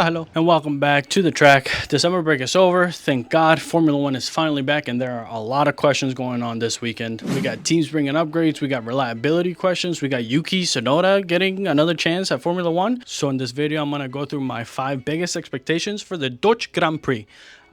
Hello, and welcome back to the track. The summer break is over. Thank God Formula One is finally back, and there are a lot of questions going on this weekend. We got teams bringing upgrades, we got reliability questions, we got Yuki Tsunoda getting another chance at Formula One. So in this video, I'm going to go through my 5 biggest expectations for the Dutch Grand Prix.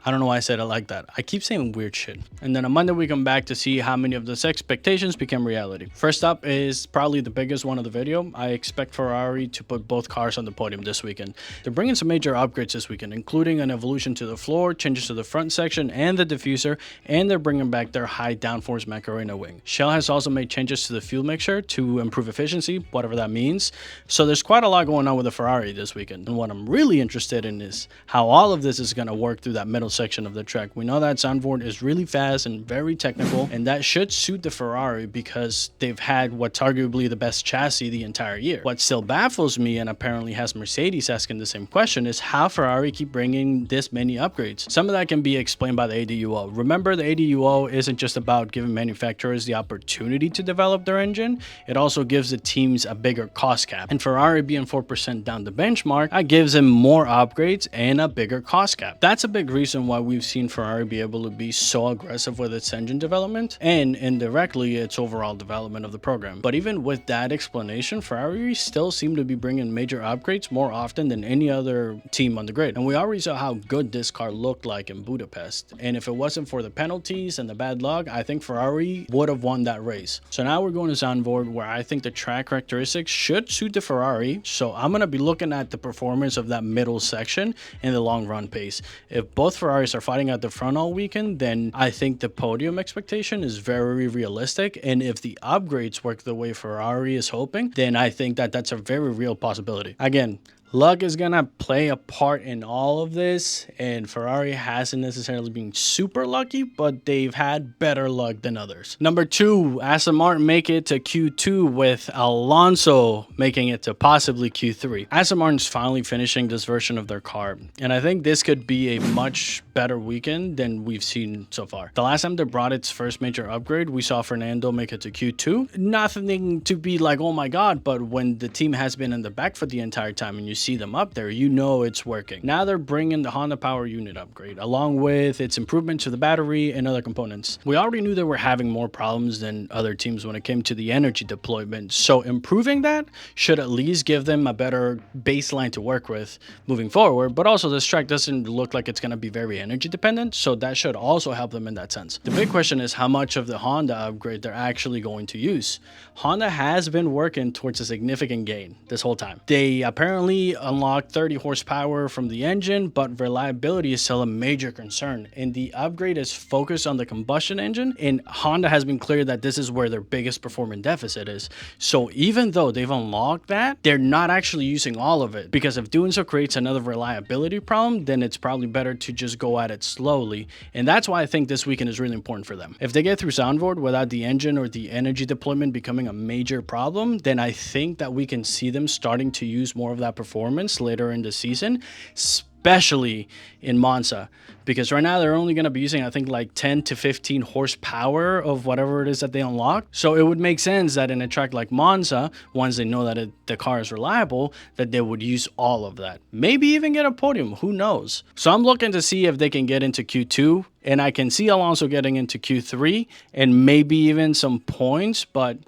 I don't know why I said it like that. I keep saying weird shit. And then on Monday, we come back to see how many of those expectations became reality. First up is probably the biggest one of the video. I expect Ferrari to put both cars on the podium this weekend. They're bringing some major upgrades this weekend, including an evolution to the floor, changes to the front section and the diffuser, and they're bringing back their high downforce Macarena wing. Shell has also made changes to the fuel mixture to improve efficiency, whatever that means. So there's quite a lot going on with the Ferrari this weekend. And what I'm really interested in is how all of this is going to work through that middle section of the track. We know that Zandvoort is really fast and very technical, and that should suit the Ferrari because they've had what's arguably the best chassis the entire year. What still baffles me, and apparently has Mercedes asking the same question, is how Ferrari keep bringing this many upgrades. Some of that can be explained by the ADUO. Remember, the ADUO isn't just about giving manufacturers the opportunity to develop their engine, it also gives the teams a bigger cost cap. And Ferrari being 4% down the benchmark, that gives them more upgrades and a bigger cost cap. That's a big reason why we've seen Ferrari be able to be so aggressive with its engine development and indirectly its overall development of the program. But even with that explanation, Ferrari still seem to be bringing major upgrades more often than any other team on the grid. And we already saw how good this car looked like in Budapest. And if it wasn't for the penalties and the bad luck, I think Ferrari would have won that race. So now we're going to Zandvoort, where I think the track characteristics should suit the Ferrari. So I'm going to be looking at the performance of that middle section and the long run pace. If both Ferraris are fighting at the front all weekend, then I think the podium expectation is very realistic. And if the upgrades work the way Ferrari is hoping, then I think that that's a very real possibility. Again, luck is gonna play a part in all of this, and Ferrari hasn't necessarily been super lucky, but they've had better luck than others. Number 2, Aston Martin make it to Q2 with Alonso making it to possibly Q3. Aston Martin's finally finishing this version of their car, and I think this could be a much better weekend than we've seen so far. The last time they brought its first major upgrade, we saw Fernando make it to Q2. Nothing to be like, oh my god, but when the team has been in the back for the entire time and you see them up there, you know it's working. Now they're bringing the Honda power unit upgrade along with its improvement to the battery and other components. We already knew they were having more problems than other teams when it came to the energy deployment, so improving that should at least give them a better baseline to work with moving forward. But also, this track doesn't look like it's going to be very energy dependent, so that should also help them in that sense. The big question is how much of the Honda upgrade they're actually going to use. Honda has been working towards a significant gain this whole time. They apparently unlocked 30 horsepower from the engine, but reliability is still a major concern, and the upgrade is focused on the combustion engine, and Honda has been clear that this is where their biggest performance deficit is. So even though they've unlocked that, they're not actually using all of it, because if doing so creates another reliability problem, then it's probably better to just go at it slowly. And that's why I think this weekend is really important for them. If they get through Zandvoort without the engine or the energy deployment becoming a major problem, then I think that we can see them starting to use more of that performance later in the season, especially in Monza, because right now they're only going to be using, I think, like 10 to 15 horsepower of whatever it is that they unlock. So it would make sense that in a track like Monza, once they know that the car is reliable, that they would use all of that. Maybe even get a podium, who knows? So I'm looking to see if they can get into Q2, and I can see Alonso getting into Q3 and maybe even some points, but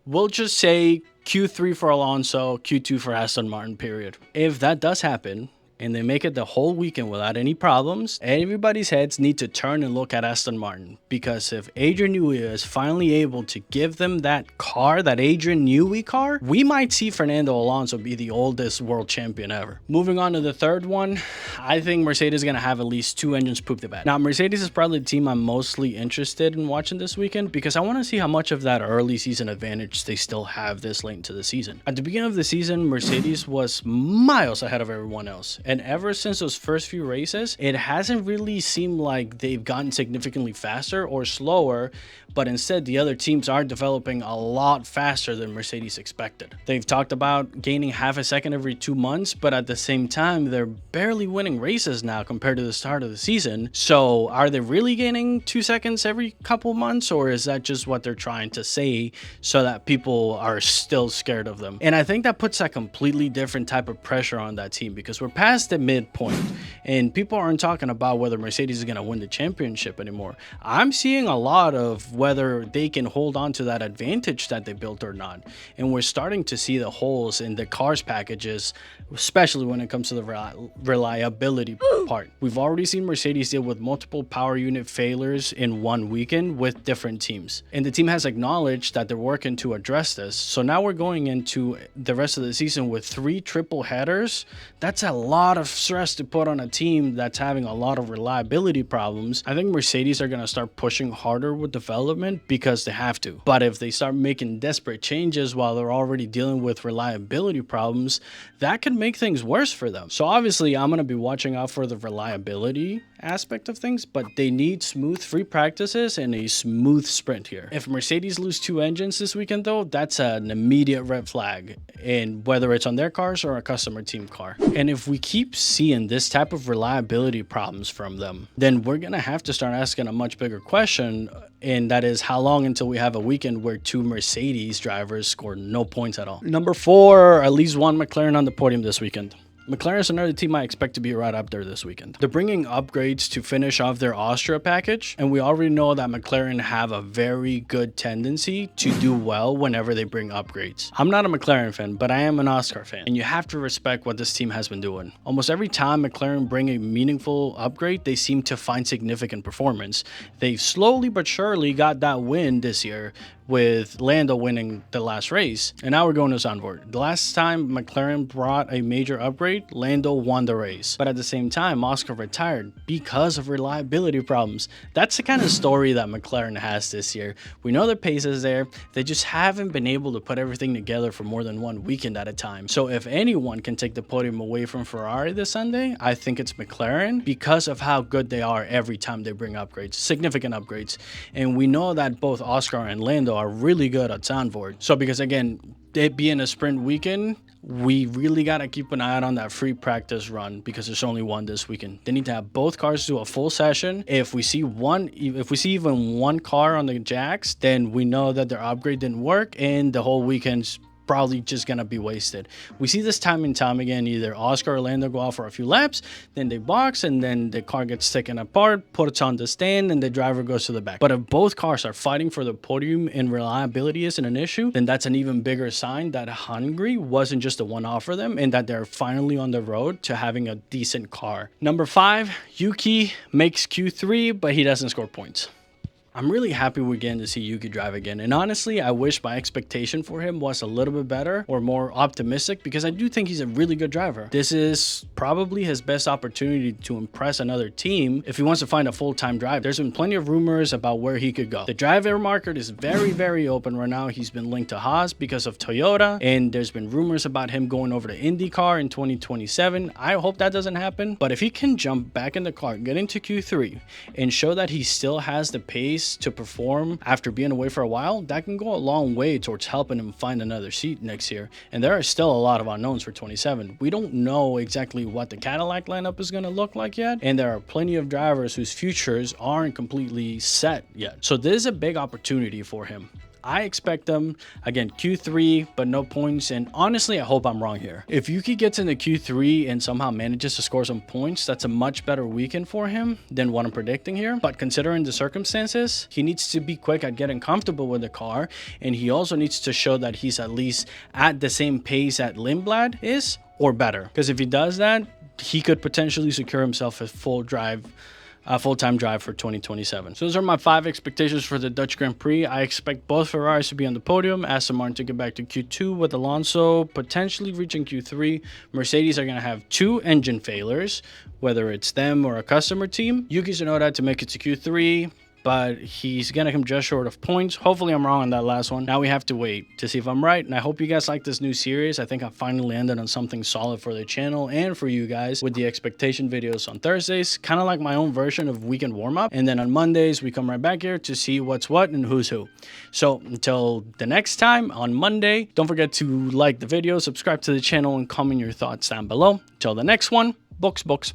we'll just say Q3 for Alonso, Q2 for Aston Martin, period. If that does happen, and they make it the whole weekend without any problems, everybody's heads need to turn and look at Aston Martin, because if Adrian Newey is finally able to give them that car, that Adrian Newey car, we might see Fernando Alonso be the oldest world champion ever. Moving on to the third one, I think Mercedes is going to have at least 2 engines poop the bed. Now, Mercedes is probably the team I'm mostly interested in watching this weekend, because I want to see how much of that early season advantage they still have this late into the season. At the beginning of the season, Mercedes was miles ahead of everyone else. And ever since those first few races, it hasn't really seemed like they've gotten significantly faster or slower, but instead the other teams are developing a lot faster than Mercedes expected. They've talked about gaining half a second every 2 months, but at the same time, they're barely winning races now compared to the start of the season. So are they really gaining 2 seconds every couple months, or is that just what they're trying to say so that people are still scared of them? And I think that puts a completely different type of pressure on that team, because we're past past the midpoint. And people aren't talking about whether Mercedes is going to win the championship anymore. I'm seeing a lot of whether they can hold on to that advantage that they built or not. And we're starting to see the holes in the cars packages, especially when it comes to the reliability part. We've already seen Mercedes deal with multiple power unit failures in one weekend with different teams. And the team has acknowledged that they're working to address this. So now we're going into the rest of the season with 3 triple headers. That's a lot of stress to put on a team that's having a lot of reliability problems. I think Mercedes are going to start pushing harder with development because they have to. But if they start making desperate changes while they're already dealing with reliability problems, that could make things worse for them. So obviously I'm going to be watching out for the reliability aspect of things, but they need smooth free practices and a smooth sprint here. If Mercedes lose 2 engines this weekend though, that's an immediate red flag, and whether it's on their cars or a customer team car. And if we keep seeing this type of reliability problems from them, then we're gonna have to start asking a much bigger question, and that is how long until we have a weekend where 2 Mercedes drivers score no points at all. Number 4, at least 1 McLaren on the podium this weekend. McLaren is another team I expect to be right up there this weekend. They're bringing upgrades to finish off their Austria package, and we already know that McLaren have a very good tendency to do well whenever they bring upgrades. I'm not a McLaren fan, but I am an Oscar fan, and you have to respect what this team has been doing. Almost every time McLaren bring a meaningful upgrade, they seem to find significant performance. They've slowly but surely got that win this year, with Lando winning the last race, and now we're going to Zandvoort. The last time McLaren brought a major upgrade, Lando won the race, but at the same time Oscar retired because of reliability problems. That's the kind of story that McLaren has this year. We know the pace is there, they just haven't been able to put everything together for more than 1 weekend at a time. So if anyone can take the podium away from Ferrari this Sunday, I think it's McLaren, because of how good they are every time they bring upgrades, significant upgrades. And we know that both Oscar and Lando are really good at Zandvoort. So because again, it being a sprint weekend, we really got to keep an eye out on that free practice run, because there's only one this weekend. They need to have both cars do a full session. If we see even one car on the jacks, then we know that their upgrade didn't work and the whole weekend's probably just gonna be wasted. We see this time and time again. Either Oscar or Lando go out for a few laps, then they box, and then the car gets taken apart, puts on the stand, and the driver goes to the back. But if both cars are fighting for the podium and reliability isn't an issue, then that's an even bigger sign that Hungary wasn't just a one-off for them, and that they're finally on the road to having a decent car. Number 5, Yuki makes Q3, but he doesn't score points. I'm really happy we're getting to see Yuki drive again, and honestly I wish my expectation for him was a little bit better or more optimistic, because I do think he's a really good driver. This is probably his best opportunity to impress another team if he wants to find a full-time driver. There's been plenty of rumors about where he could go. The driver market is very open right now. He's been linked to Haas because of Toyota, and there's been rumors about him going over to IndyCar in 2027. I hope that doesn't happen, but if he can jump back in the car, get into Q3, and show that he still has the pace to perform after being away for a while, that can go a long way towards helping him find another seat next year. And there are still a lot of unknowns for 27. We don't know exactly what the Cadillac lineup is going to look like yet, and there are plenty of drivers whose futures aren't completely set yet. So this is a big opportunity for him. I expect them, again, Q3, but no points. And honestly, I hope I'm wrong here. If Yuki gets into Q3 and somehow manages to score some points, that's a much better weekend for him than what I'm predicting here. But considering the circumstances, he needs to be quick at getting comfortable with the car. And he also needs to show that he's at least at the same pace that Lindblad is, or better. Because if he does that, he could potentially secure himself a full-time drive for 2027. So those are my 5 expectations for the Dutch Grand Prix. I expect both Ferraris to be on the podium, Aston Martin to get back to Q2 with Alonso potentially reaching Q3. Mercedes are going to have 2 engine failures, whether it's them or a customer team. Yuki Tsunoda to make it to Q3, but he's gonna come just short of points. Hopefully I'm wrong on that last one. Now we have to wait to see if I'm right, and I hope you guys like this new series. I think I finally landed on something solid for the channel and for you guys with the expectation videos on Thursdays, kind of like my own version of weekend warm-up, and then on Mondays we come right back here to see what's what and who's who. So until the next time on Monday, don't forget to like the video, subscribe to the channel, and comment your thoughts down below. Until the next one, books.